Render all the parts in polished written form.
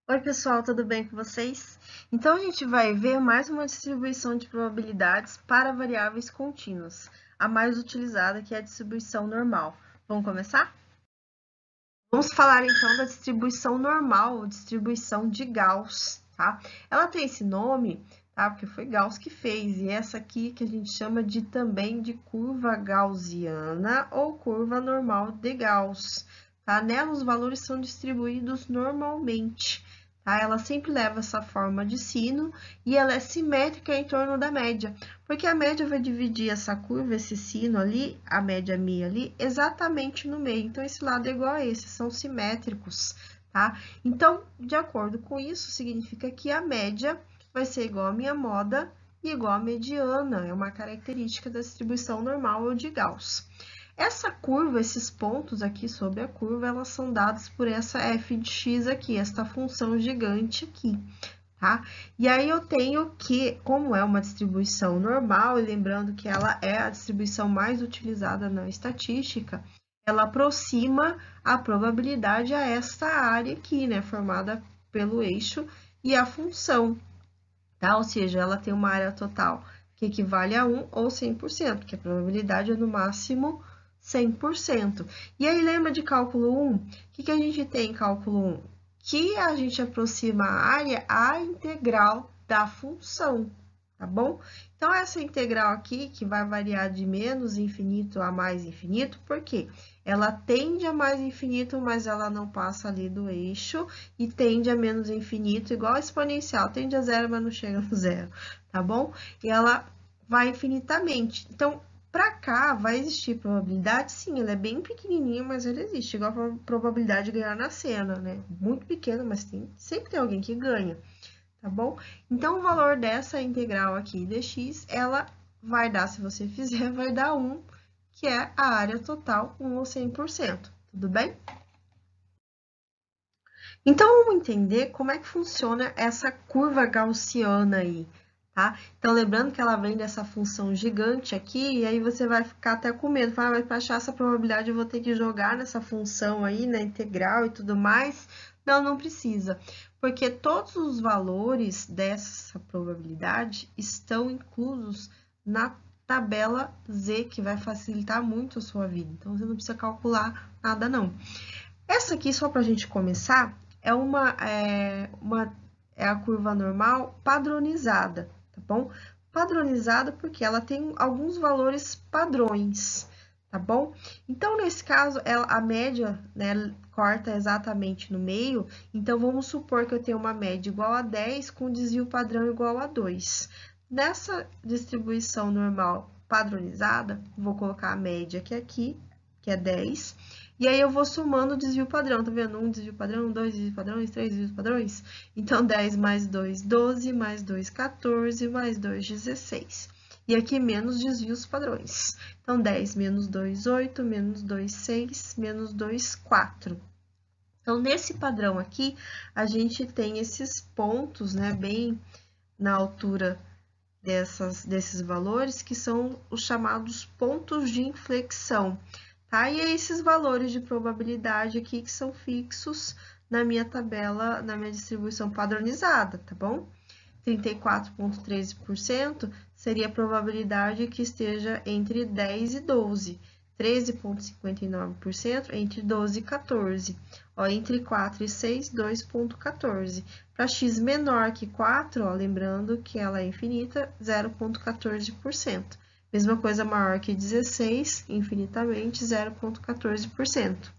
Oi, pessoal, tudo bem com vocês? Então, a gente vai ver mais uma distribuição de probabilidades para variáveis contínuas, a mais utilizada, que é a distribuição normal. Vamos começar? Vamos falar então da distribuição normal, ou distribuição de Gauss, tá? Ela tem esse nome, tá? Porque foi Gauss que fez, e essa aqui que a gente chama de também de curva gaussiana ou curva normal de Gauss, tá? Nela os valores são distribuídos normalmente, tá? Ela sempre leva essa forma de sino e ela é simétrica em torno da média, porque a média vai dividir essa curva, esse sino ali, a média mi ali, exatamente no meio. Então, esse lado é igual a esse, são simétricos, tá? Então, de acordo com isso, significa que a média vai ser igual à minha moda e igual à mediana, é uma característica da distribuição normal ou de Gauss. Essa curva, esses pontos aqui sobre a curva, elas são dados por essa f de x aqui, esta função gigante aqui, tá? E aí eu tenho que, como é uma distribuição normal, e lembrando que ela é a distribuição mais utilizada na estatística, ela aproxima a probabilidade a esta área aqui, né, formada pelo eixo e a função, tá? Ou seja, ela tem uma área total que equivale a 1 ou 100%, que a probabilidade é no máximo 100%. E aí, lembra de cálculo 1? O que a gente tem em cálculo 1? Que a gente aproxima a área à integral da função, tá bom? Então, essa integral aqui, que vai variar de menos infinito a mais infinito, por quê? Ela tende a mais infinito, mas ela não passa ali do eixo, e tende a menos infinito, igual a exponencial, tende a zero, mas não chega no zero, tá bom? E ela vai infinitamente. Então, para cá, vai existir probabilidade? Sim, ela é bem pequenininha, mas ela existe, igual a probabilidade de ganhar na cena, né? Muito pequena, mas sempre tem alguém que ganha, tá bom? Então, o valor dessa integral aqui dx, ela vai dar, se você fizer, vai dar 1, que é a área total, 1 ou 100%, tudo bem? Então, vamos entender como é que funciona essa curva gaussiana aí, tá? Então, lembrando que ela vem dessa função gigante aqui, e aí você vai ficar até com medo, fala, mas para achar essa probabilidade eu vou ter que jogar nessa função aí, na integral e tudo mais. Não, não precisa, porque todos os valores dessa probabilidade estão inclusos na tabela Z, que vai facilitar muito a sua vida. Então, você não precisa calcular nada, não. Essa aqui, só para a gente começar, é a curva normal padronizada, tá bom? Padronizada porque ela tem alguns valores padrões, tá bom? Então, nesse caso, a média, né, corta exatamente no meio, então vamos supor que eu tenho uma média igual a 10 com desvio padrão igual a 2. Nessa distribuição normal padronizada, vou colocar a média aqui, que é 10, e aí eu vou somando o desvio padrão, tá vendo? Um desvio padrão, dois desvios padrões, três desvios padrões. Então, 10 mais 2, 12, mais 2, 14, mais 2, 16. E aqui menos desvios padrões. Então, 10 menos 2, 8, menos 2, 6, menos 2, 4. Então, nesse padrão aqui, a gente tem esses pontos, né, bem na altura desses valores, que são os chamados pontos de inflexão. Tá? E esses valores de probabilidade aqui que são fixos na minha tabela, na minha distribuição padronizada, tá bom? 34,13% seria a probabilidade que esteja entre 10 e 12. 13,59% entre 12 e 14. Ó, entre 4 e 6, 2,14. Para x menor que 4, ó, lembrando que ela é infinita, 0,14%. Mesma coisa maior que 16, infinitamente, 0,14%.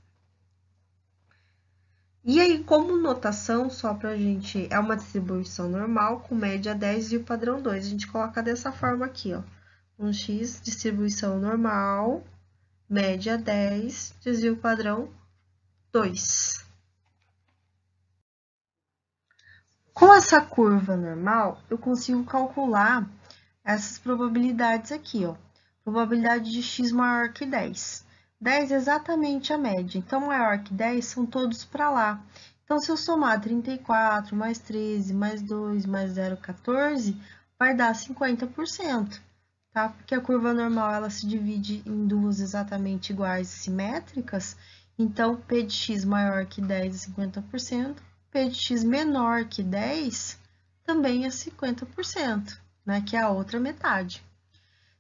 E aí, como notação, só para a gente, é uma distribuição normal com média 10 e o padrão 2. A gente coloca dessa forma aqui, ó. Um x, distribuição normal, média 10, desvio padrão 2. Com essa curva normal, eu consigo calcular essas probabilidades aqui, ó. Probabilidade de x maior que 10. 10 é exatamente a média, então maior que 10 são todos para lá. Então, se eu somar 34, mais 13, mais 2, mais 0,14, vai dar 50%, tá? Porque a curva normal, ela se divide em duas exatamente iguais e simétricas, então, P de x maior que 10 é 50%, P de x menor que 10 também é 50%, né? Que é a outra metade.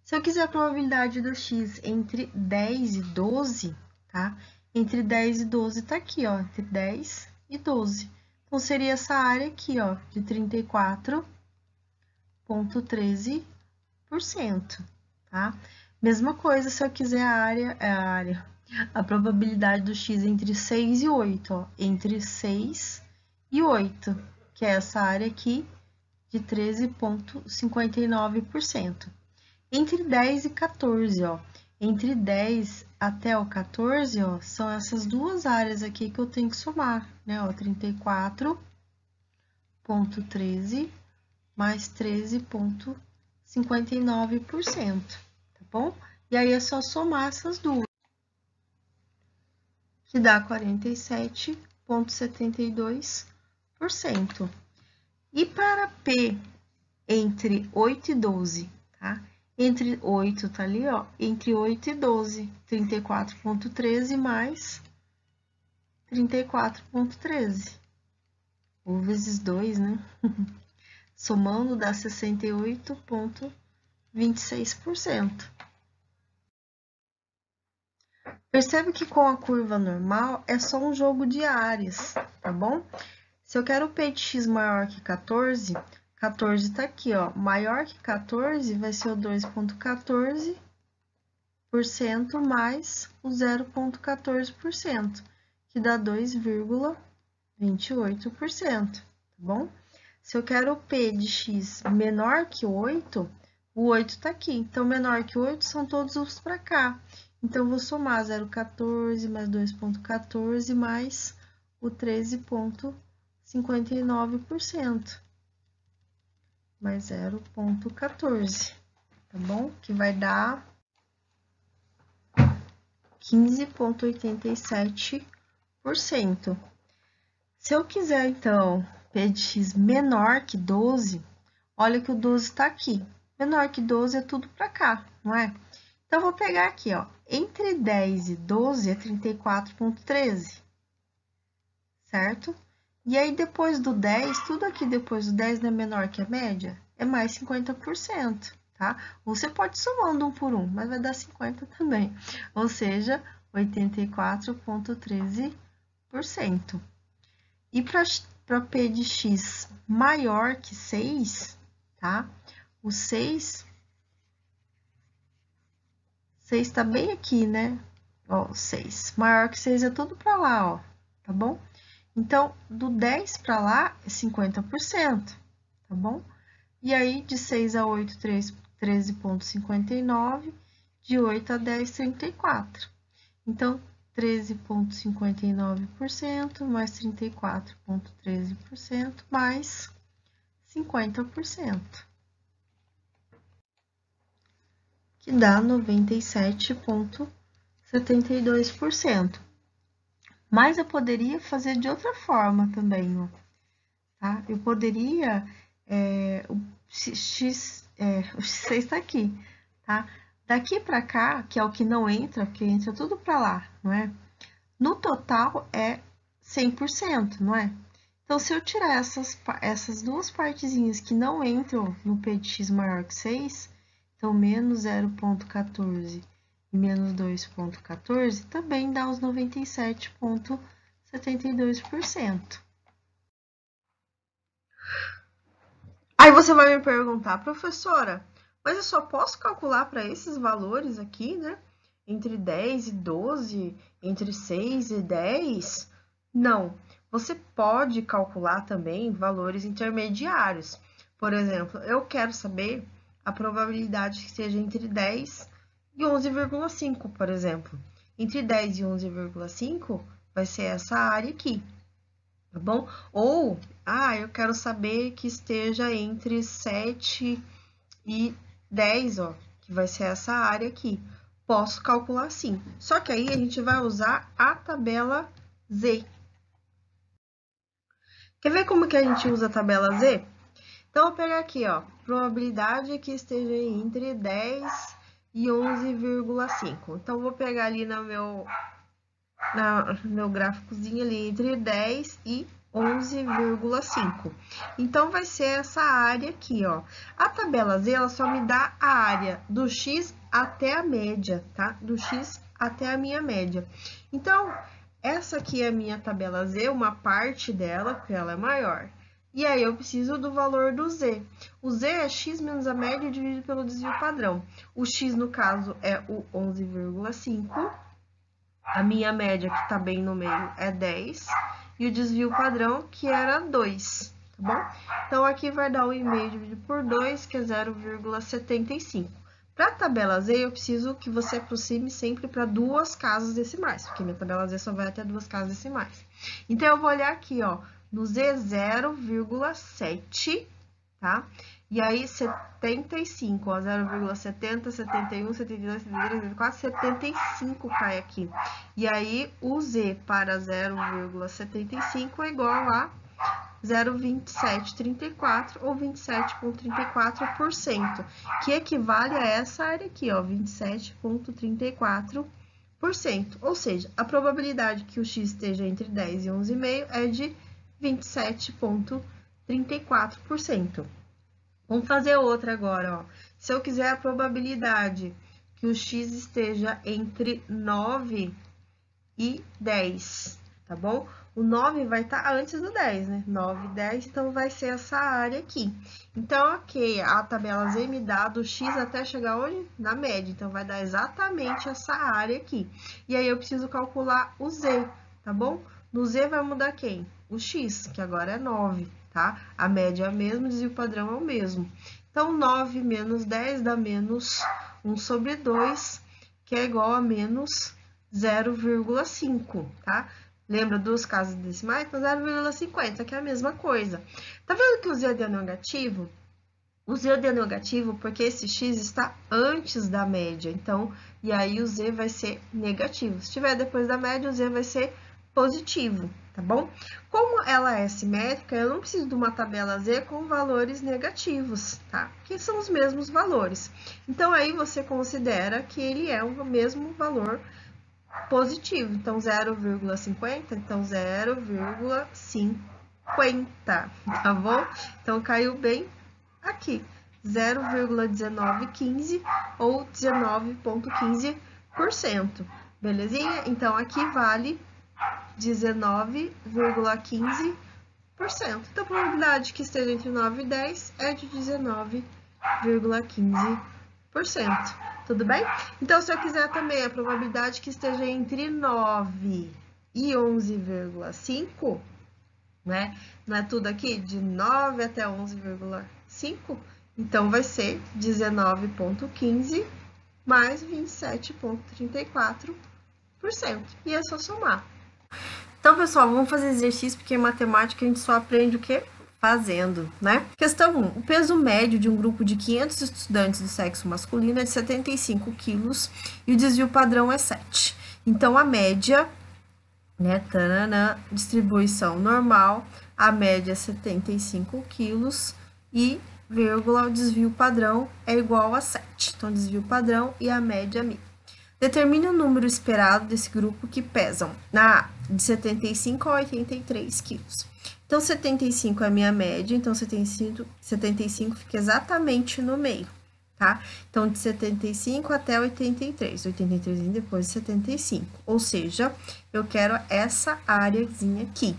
Se eu quiser a probabilidade do x entre 10 e 12, tá? Entre 10 e 12 tá aqui, ó, entre 10 e 12. Então, seria essa área aqui, ó, de 34,13%, tá? Mesma coisa se eu quiser a probabilidade do x entre 6 e 8, ó, entre 6 e 8, que é essa área aqui de 13,59%. Entre 10 e 14, ó, entre 10 até o 14, ó, são essas duas áreas aqui que eu tenho que somar, né, ó, 34,13 mais 13,59%, tá bom? E aí é só somar essas duas, que dá 47,72%. E para P entre 8 e 12, tá? Entre 8 tá ali, ó, entre 8 e 12, 34,13 mais 34,13, ou vezes 2, né? Somando dá 68,26%. Percebe que com a curva normal é só um jogo de áreas, tá bom? Se eu quero o P de x maior que 14, 14 tá aqui, ó. Maior que 14 vai ser o 2,14% mais o 0,14%, que dá 2,28%, tá bom? Se eu quero o P de x menor que 8, o 8 tá aqui. Então, menor que 8 são todos os para cá. Então, eu vou somar 0,14 mais 2,14 mais o 13,59%. Mais 0,14, tá bom? Que vai dar 15,87%. Se eu quiser, então, P de x menor que 12, olha que o 12 tá aqui. Menor que 12 é tudo para cá, não é? Então, eu vou pegar aqui, ó. Entre 10 e 12 é 34,13, certo? E aí, depois do 10, tudo aqui depois do 10 não é menor que a média? É mais 50%, tá? Você pode ir somando um por um, mas vai dar 50 também. Ou seja, 84,13%. E para P de x maior que 6, tá? O 6 tá bem aqui, né? Ó, 6. Maior que 6 é tudo para lá, ó, tá bom? Então, do 10 para lá é 50%, tá bom? E aí, de 6 a 8, 13,59, de 8 a 10, 34. Então, 13,59% mais 34,13% mais 50%, que dá 97,72%. Mas eu poderia fazer de outra forma também, ó, tá? Eu poderia, o x está aqui, tá? Daqui para cá, que é o que não entra, porque entra tudo para lá, não é? No total é 100%, não é? Então, se eu tirar essas duas partezinhas que não entram no P de x maior que 6, então, menos 0,14 e menos 2,14, também dá os 97,72%. Aí você vai me perguntar, professora, mas eu só posso calcular para esses valores aqui, né? Entre 10 e 12, entre 6 e 10? Não, você pode calcular também valores intermediários. Por exemplo, eu quero saber a probabilidade que seja entre 10 e 11,5, por exemplo. Entre 10 e 11,5 vai ser essa área aqui, tá bom? Ou, eu quero saber que esteja entre 7 e 10, ó, que vai ser essa área aqui. Posso calcular sim. Só que aí a gente vai usar a tabela Z. Quer ver como que a gente usa a tabela Z? Então, eu vou pegar aqui, ó, probabilidade que esteja entre 10 e 11,5. Então, eu vou pegar ali no meu gráficozinho ali entre 10 e 11,5. Então, vai ser essa área aqui, ó. A tabela Z, ela só me dá a área do X até a média, tá? Do X até a minha média. Então, essa aqui é a minha tabela Z, uma parte dela, porque ela é maior. E aí, eu preciso do valor do Z. O Z é X menos a média dividido pelo desvio padrão. O X, no caso, é o 11,5. A minha média, que tá bem no meio, é 10. E o desvio padrão, que era 2, tá bom? Então, aqui vai dar 1,5 dividido por 2, que é 0,75. Para a tabela Z, eu preciso que você aproxime sempre para 2 casas decimais, porque minha tabela Z só vai até 2 casas decimais. Então, eu vou olhar aqui, ó, no Z 0,7, tá? E aí, 75, ó, 0,70, 71, 72, 73, 74, 75 cai aqui. E aí, o Z para 0,75 é igual a 0,2734 ou 27,34%, que equivale a essa área aqui, ó, 27,34%. Ou seja, a probabilidade que o X esteja entre 10 e 11,5 é de 27,34%. Vamos fazer outra agora, ó. Se eu quiser a probabilidade que o X esteja entre 9 e 10, tá bom? O 9 vai estar antes do 10, né? 9 e 10, então vai ser essa área aqui. Então, ok, a tabela Z me dá do X até chegar onde? Na média, então vai dar exatamente essa área aqui. E aí, eu preciso calcular o Z, tá bom? No Z vai mudar quem? O X, que agora é 9, tá? A média é a mesma, o desvio padrão é o mesmo. Então, 9 menos 10 dá menos 1 sobre 2, que é igual a menos 0,5, tá? Lembra dos casos decimais? Então, 0,50, que é a mesma coisa. Tá vendo que o Z é negativo? O Z é negativo porque esse X está antes da média. Então, e aí o Z vai ser negativo. Se estiver depois da média, o Z vai ser positivo, tá bom? Como ela é simétrica, eu não preciso de uma tabela Z com valores negativos, tá? Que são os mesmos valores. Então, aí você considera que ele é o mesmo valor positivo. Então, 0,50, então 0,50, tá bom? Então, caiu bem aqui, 0,1915 ou 19,15%, belezinha? Então, aqui vale 19,15%. Então, a probabilidade que esteja entre 9 e 10 é de 19,15%. Tudo bem? Então, se eu quiser também a probabilidade que esteja entre 9 e 11,5, né? Não é tudo aqui? De 9 até 11,5, então vai ser 19,15 mais 27,34%. E é só somar. Então, pessoal, vamos fazer exercício, porque em matemática a gente só aprende o quê? Fazendo, né? Questão 1. O peso médio de um grupo de 500 estudantes do sexo masculino é de 75 quilos e o desvio padrão é 7. Então, a média, né, tanana, distribuição normal, a média é 75 quilos e, vírgula, o desvio padrão é igual a 7. Então, desvio padrão e a média 1000. Determine o número esperado desse grupo que pesam de 75 a 83 quilos. Então, 75 é a minha média, então 75 fica exatamente no meio, tá? Então, de 75 até 83, 83 vem depois de 75, ou seja, eu quero essa areazinha aqui,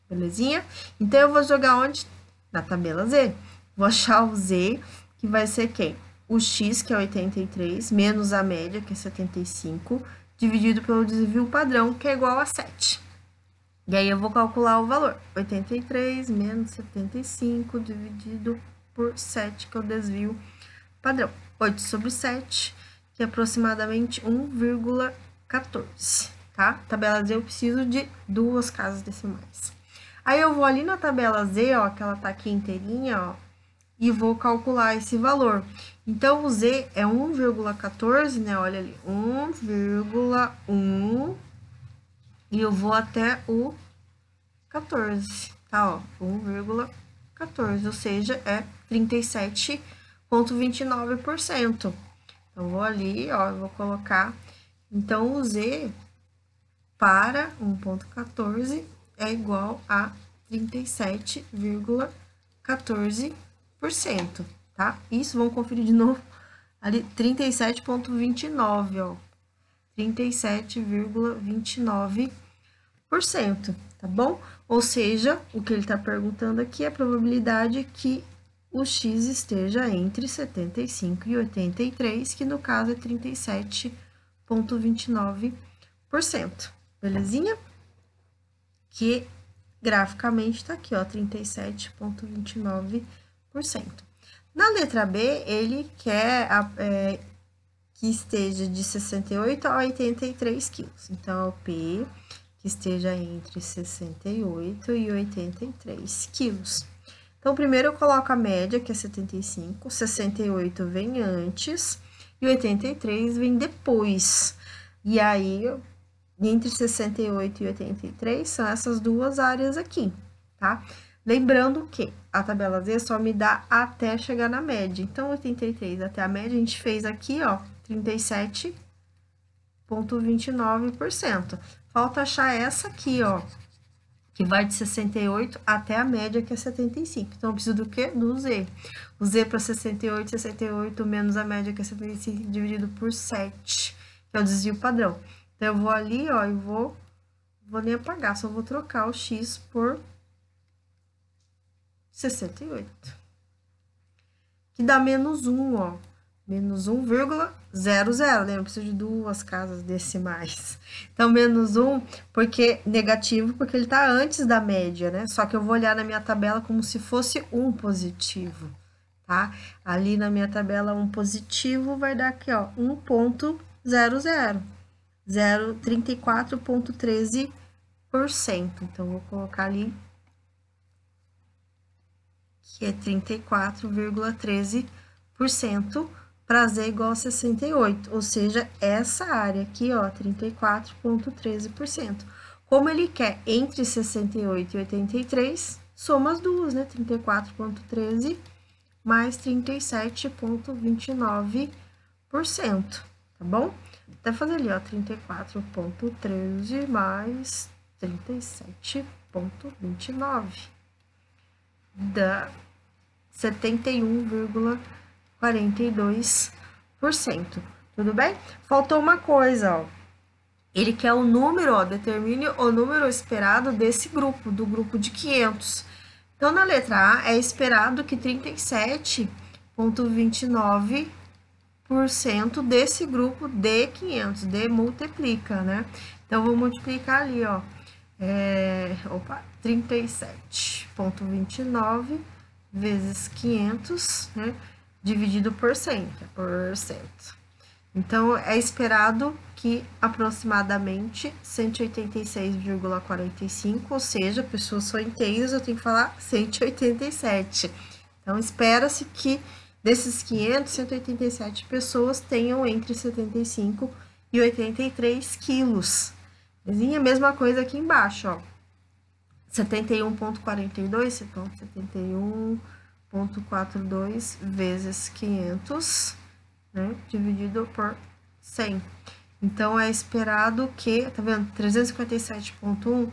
belezinha? Então, eu vou jogar onde? Na tabela Z. Vou achar o Z, que vai ser quem? O X, que é 83, menos a média, que é 75, dividido pelo desvio padrão, que é igual a 7. E aí, eu vou calcular o valor. 83 menos 75 dividido por 7, que é o desvio padrão. 8 sobre 7, que é aproximadamente 1,14, tá? Tabela Z, eu preciso de 2 casas decimais. Aí, eu vou ali na tabela Z, ó, que ela tá aqui inteirinha, ó, e vou calcular esse valor. Então, o Z é 1,14, né? Olha ali, 1,1, e eu vou até o 14, tá? Ó, 1,14, ou seja, é 37,29%. Então, vou ali, ó, eu vou colocar. Então, o Z para 1,14 é igual a 37,14%, tá? Isso, vamos conferir de novo, ali 37,29, ó, 37,29%, tá bom? Ou seja, o que ele está perguntando aqui é a probabilidade que o x esteja entre 75 e 83, que no caso é 37,29%, belezinha? Que graficamente está aqui, ó, 37,29%. Na letra B, ele quer que esteja de 68 a 83 quilos. Então, é o P que esteja entre 68 e 83 quilos. Então, primeiro eu coloco a média, que é 75, 68 vem antes e 83 vem depois. E aí, entre 68 e 83 são essas duas áreas aqui, tá? Lembrando que a tabela Z só me dá até chegar na média. Então, 83 até a média, a gente fez aqui, ó, 37,29%. Falta achar essa aqui, ó, que vai de 68 até a média, que é 75. Então, eu preciso do quê? Do Z. O Z para 68 menos a média, que é 75, dividido por 7, que é o desvio padrão. Então, eu vou ali, ó, e vou nem apagar, só vou trocar o x por 68. Que dá menos 1, ó. Menos 1,00. Lembra? Eu preciso de duas casas decimais. Então, menos 1, porque negativo, porque ele tá antes da média, né? Só que eu vou olhar na minha tabela como se fosse um positivo, tá? Ali na minha tabela, um positivo vai dar aqui, ó, 1,00. 34,13%. Então, vou colocar ali que é 34,13% para Z igual a 68, ou seja, essa área aqui, ó, 34,13%. Como ele quer entre 68 e 83, soma as duas, né? 34,13 mais 37,29%, tá bom? Até fazer ali, ó, 34,13 mais 37,29 dá 71,42%. Tudo bem? Faltou uma coisa, ó. Ele quer o número, ó, determine o número esperado desse grupo, do grupo de 500. Então, na letra A, é esperado que 37,29% desse grupo de 500, de multiplica, né? Então, vou multiplicar ali, ó, 37,29 vezes 500, né, dividido por 100, que é por cento. Então, é esperado que aproximadamente 186,45, ou seja, pessoas só inteiras, eu tenho que falar 187. Então, espera-se que desses 500, 187 pessoas tenham entre 75 e 83 quilos. Bezinha, mesma coisa aqui embaixo, ó. 71,42, então 71,42 vezes 500, né, dividido por 100. Então, é esperado que, tá vendo? 357,1,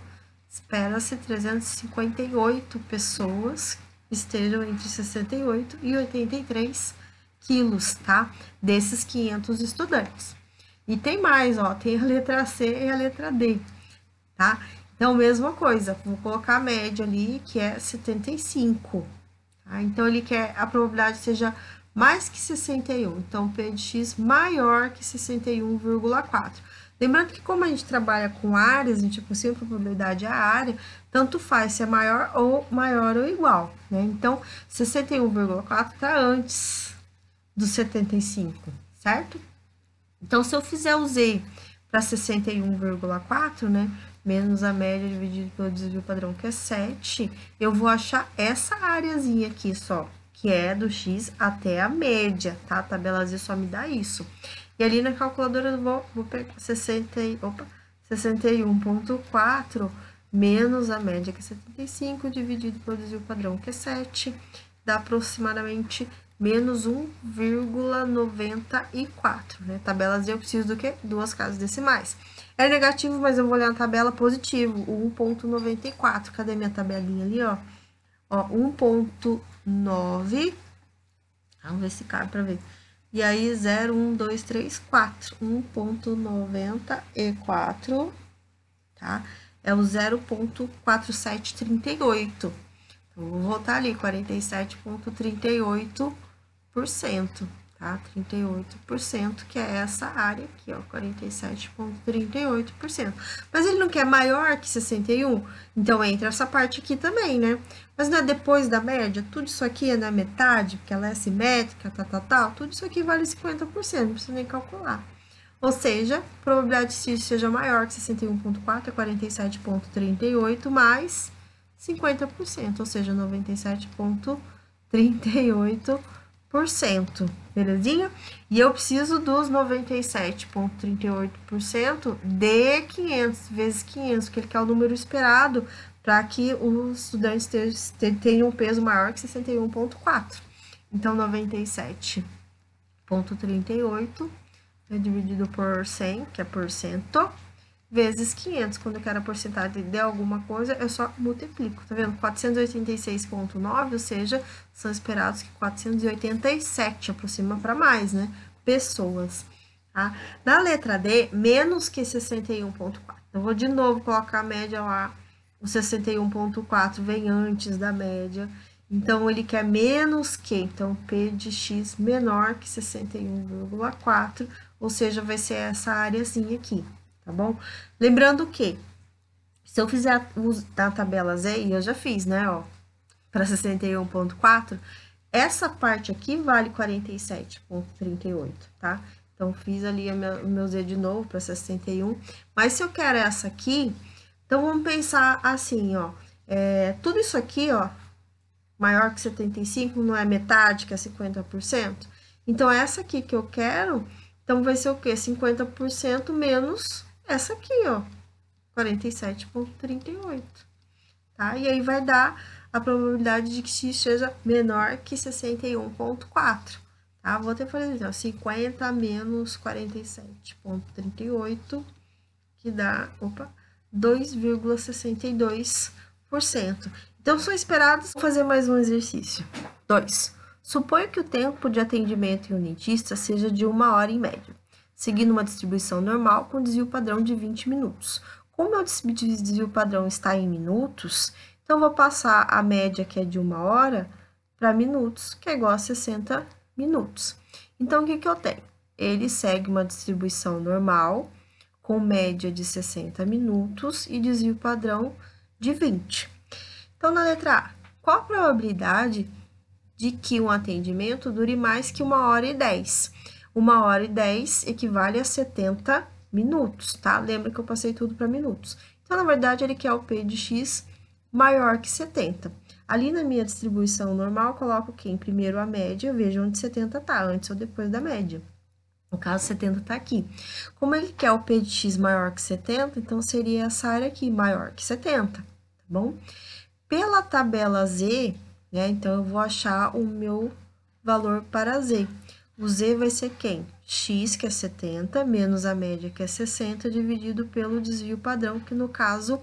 espera-se 358 pessoas estejam entre 68 e 83 quilos, tá? Desses 500 estudantes. E tem mais, ó, tem a letra C e a letra D, tá? Então, mesma coisa, vou colocar a média ali, que é 75, tá? Então, ele quer a probabilidade seja mais que 61, então, P de X maior que 61,4. Lembrando que como a gente trabalha com áreas, a gente aproxima a probabilidade à área, tanto faz se é maior ou igual, né? Então, 61,4 está antes do 75, certo? Então, se eu fizer o Z para 61,4, né, menos a média dividido pelo desvio padrão, que é 7, eu vou achar essa áreazinha aqui só, que é do X até a média, tá? A tabela Z só me dá isso. E ali na calculadora eu vou pegar 61,4 menos a média, que é 75, dividido pelo desvio padrão, que é 7, dá aproximadamente menos 1,94, né? Tabela Z eu preciso do quê? Duas casas decimais. É negativo, mas eu vou olhar na tabela positivo, o 1,94. Cadê minha tabelinha ali, ó? Ó, 1,9. Vamos ver se cabe pra ver. E aí, 0, 1, 2, 3, 4. 1,94, tá? É o 0,4738. Então, vou voltar ali, 47,38%, tá? 38%, que é essa área aqui, ó, 47,38%. Mas ele não quer maior que 61, então entra essa parte aqui também, né? Mas não é depois da média, tudo isso aqui é na metade, porque ela é simétrica, tal, tudo isso aqui vale 50%, não precisa nem calcular. Ou seja, a probabilidade de que seja maior que 61,4 é 47,38 mais 50%, ou seja, 97,38%, belezinha? E eu preciso dos 97,38% de 500 vezes 500, que ele quer o número esperado para que os estudantes tenham um peso maior que 61,4. Então, 97,38 é dividido por 100, que é por cento, vezes 500. Quando eu quero a porcentagem de alguma coisa, eu só multiplico, tá vendo? 486,9, ou seja, são esperados que 487, aproxima para mais, né? Pessoas, tá? Na letra D, menos que 61,4. Eu vou de novo colocar a média lá. O 61,4 vem antes da média. Então, ele quer menos que, então, P de X menor que 61,4, ou seja, vai ser essa áreazinha aqui, tá bom? Lembrando que, se eu fizer a tabela Z, e eu já fiz, né, ó, para 61,4, essa parte aqui vale 47,38, tá? Então, fiz ali o meu Z de novo para 61, mas se eu quero essa aqui, então vamos pensar assim, ó, tudo isso aqui, ó, maior que 75, não é metade, que é 50%? Então, essa aqui que eu quero, então vai ser o quê? 50% menos essa aqui, ó, 47,38, tá? E aí vai dar a probabilidade de que X seja menor que 61,4, tá? Vou até fazer assim, ó, 50 menos 47,38, que dá, 2,62%. Então, são esperados fazer mais um exercício. 2. Suponha que o tempo de atendimento em um dentista seja de 1 hora em média, seguindo uma distribuição normal com desvio padrão de 20 minutos. Como meu desvio padrão está em minutos, então, vou passar a média, que é de 1 hora, para minutos, que é igual a 60 minutos. Então, o que que eu tenho? Ele segue uma distribuição normal, com média de 60 minutos e desvio padrão de 20. Então, na letra A, qual a probabilidade de que um atendimento dure mais que 1 hora e 10? 1 hora e 10 equivale a 70 minutos, tá? Lembra que eu passei tudo para minutos. Então, na verdade, ele quer o P de X maior que 70. Ali na minha distribuição normal, eu coloco aqui em primeiro a média, eu vejo onde 70 tá, antes ou depois da média. No caso, 70 tá aqui. Como ele quer o P de X maior que 70, então seria essa área aqui, maior que 70, tá bom? Pela tabela Z, né, então eu vou achar o meu valor para Z. O Z vai ser quem? X, que é 70, menos a média, que é 60, dividido pelo desvio padrão, que no caso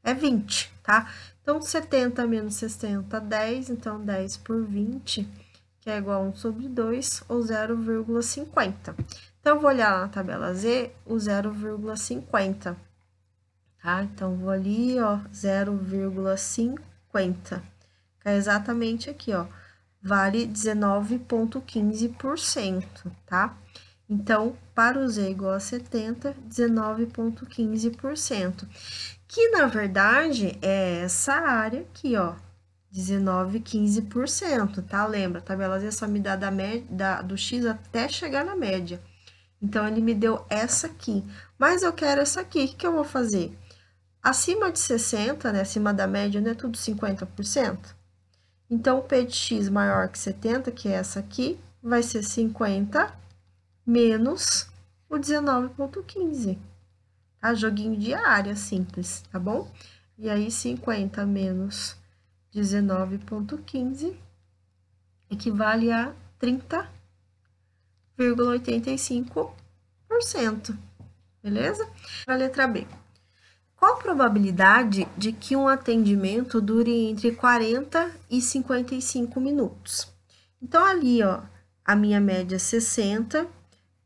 é 20, tá? Então, 70 menos 60, 10, então 10 por 20, que é igual a 1/2, ou 0,50. Então, eu vou olhar lá na tabela Z, o 0,50, tá? Então, vou ali, ó, 0,50, que é exatamente aqui, ó, vale 19,15%, tá? Então, para o Z igual a 70, 19,15%, que na verdade é essa área aqui, ó, 19,15%, tá? Lembra, a tabela Z só me dá do X até chegar na média. Então, ele me deu essa aqui, mas eu quero essa aqui, o que eu vou fazer? Acima de 60, né, acima da média, não é tudo 50%? Então, o P de X maior que 70, que é essa aqui, vai ser 50 menos o 19,15. Tá? Joguinho de área simples, tá bom? E aí, 50 menos 19,15 equivale a 30,85%. beleza? Para a letra B. Qual a probabilidade de que um atendimento dure entre 40 e 55 minutos? Então, ali, ó, a minha média é 60,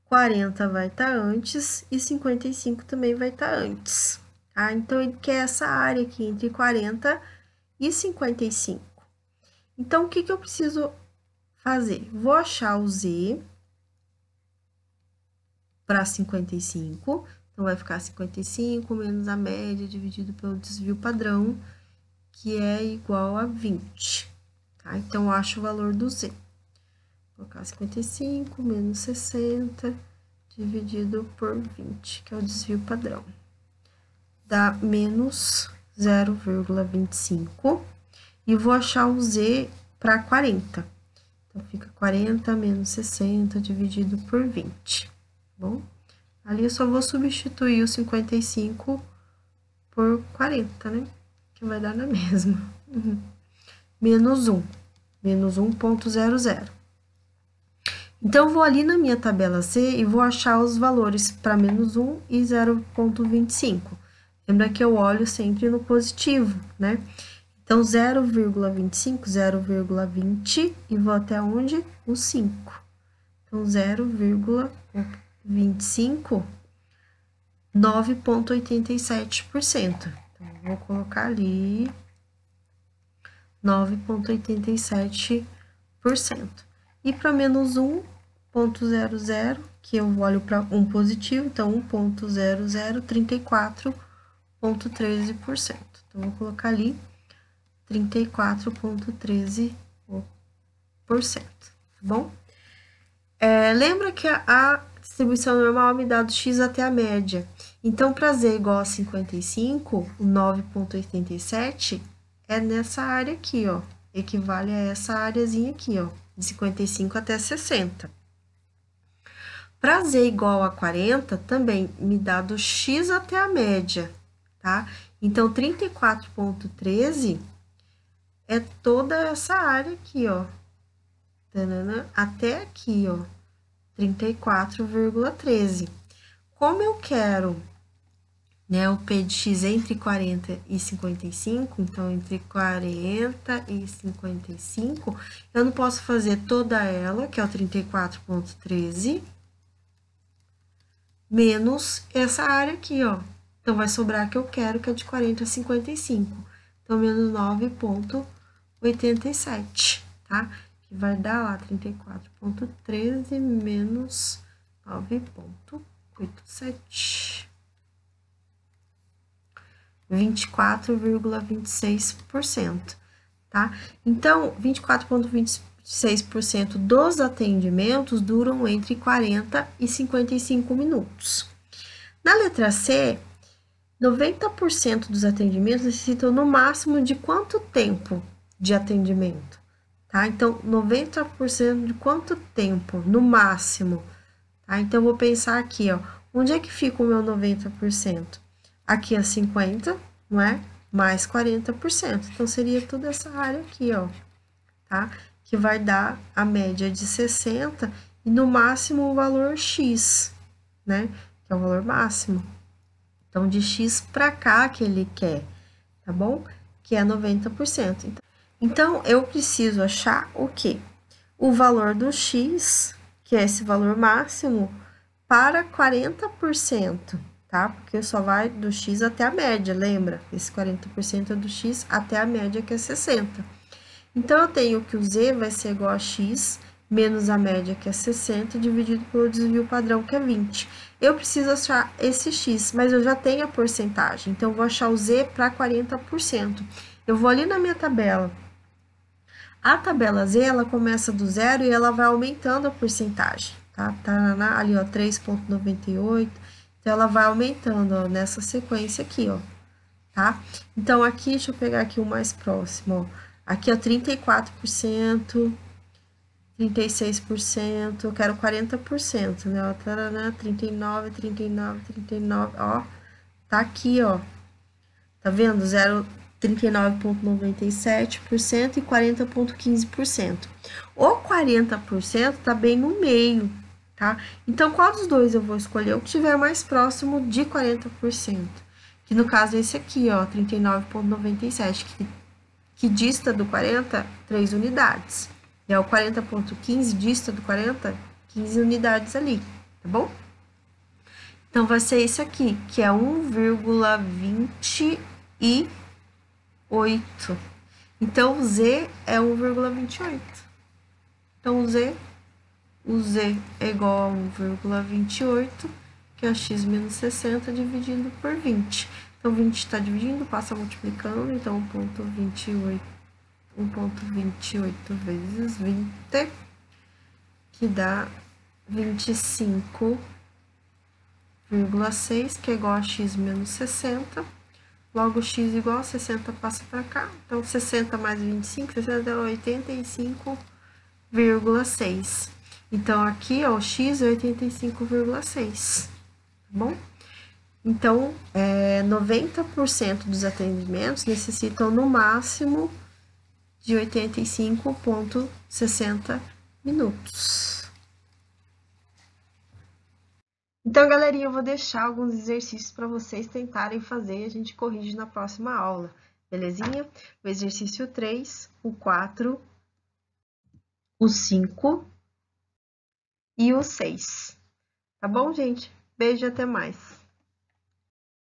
40 vai estar antes e 55 também vai estar antes, tá? Então, ele quer essa área aqui entre 40 e 55. Então, o que que eu preciso fazer? Vou achar o Z para 55. Então, vai ficar 55 menos a média dividido pelo desvio padrão, que é igual a 20, tá? Então, eu acho o valor do Z. Vou colocar 55 menos 60 dividido por 20, que é o desvio padrão. Dá menos 0,25. E vou achar o Z para 40. Então, fica 40 menos 60 dividido por 20, tá bom? Ali eu só vou substituir o 55 por 40, né? Que vai dar na mesma. Menos 1. Menos 1,00. Então, eu vou ali na minha tabela C e vou achar os valores para menos 1 e 0,25. Lembra que eu olho sempre no positivo, né? Então, 0,25, 0,20 e vou até onde? O 5. Então, 0,25, 9,87%. Então, vou colocar ali 9,87%. E para menos 1,00, que eu olho para um positivo, então 1,00, 34,13%. Então, vou colocar ali 34,13%, tá bom? Lembra que a distribuição normal me dá do x até a média. Então, para z igual a 55, o 9,87 é nessa área aqui, ó. Equivale a essa areazinha aqui, ó, de 55 até 60. Para z igual a 40, também me dá do x até a média, tá? Então, 34,13 é toda essa área aqui, ó. Até aqui, ó. 34,13. Como eu quero, né, o P de x entre 40 e 55, então, entre 40 e 55, eu não posso fazer toda ela, que é o 34,13, menos essa área aqui, ó. Então, vai sobrar a que eu quero, que é de 40 a 55. Então, menos 9,87, tá? Que vai dar lá 34,13 menos 9,87. 24,26%, tá? Então, 24,26% dos atendimentos duram entre 40 e 55 minutos. Na letra C, 90% dos atendimentos necessitam no máximo de quanto tempo de atendimento? Tá? Então, 90% de quanto tempo, no máximo? Tá? Então, eu vou pensar aqui, ó. Onde é que fica o meu 90%? Aqui é 50, não é? Mais 40%. Então, seria toda essa área aqui, ó. Tá? Que vai dar a média de 60 e, no máximo, o valor X, né? Que é o valor máximo. Então, de X para cá que ele quer, tá bom? Que é 90%. Então, eu preciso achar o quê? O valor do X, que é esse valor máximo, para 40%, tá? Porque só vai do X até a média, lembra? Esse 40% é do X até a média, que é 60. Então, eu tenho que o Z vai ser igual a X menos a média, que é 60, dividido pelo desvio padrão, que é 20. Eu preciso achar esse X, mas eu já tenho a porcentagem. Então, eu vou achar o Z para 40%. Eu vou ali na minha tabela. A tabela Z, ela começa do zero e ela vai aumentando a porcentagem, tá? Tá ali, ó, 3,98. Então, ela vai aumentando, ó, nessa sequência aqui, ó, tá? Então, aqui, deixa eu pegar aqui o mais próximo, ó. Aqui, ó, 34%, 36%, eu quero 40%, né? Ó, taraná, 39, 39, 39, ó. Tá aqui, ó. Tá vendo? 39,97% e 40,15%. O 40% tá bem no meio, tá? Então, qual dos dois eu vou escolher? O que estiver mais próximo de 40%, que no caso é esse aqui, ó, 39,97, que dista do 40, 3 unidades. E o 40,15 dista do 40, 15 unidades ali, tá bom? Então, vai ser esse aqui, que é 1,28. Então, o Z é 1,28. Então, o Z é igual a 1,28, que é x menos 60 dividido por 20. Então, 20 está dividindo, passa multiplicando, então 1,28 vezes 20, que dá 25,6, que é igual a x menos 60. Logo, x igual a 60 passa para cá. Então, 60 mais 25, 60 é 85,6. Então, aqui, ó, o x é 85,6, tá bom? Então, 90% dos atendimentos necessitam, no máximo, de 85,60 minutos. Então, galerinha, eu vou deixar alguns exercícios para vocês tentarem fazer e a gente corrige na próxima aula, belezinha? O exercício 3, o 4, o 5 e o 6. Tá bom, gente? Beijo e até mais.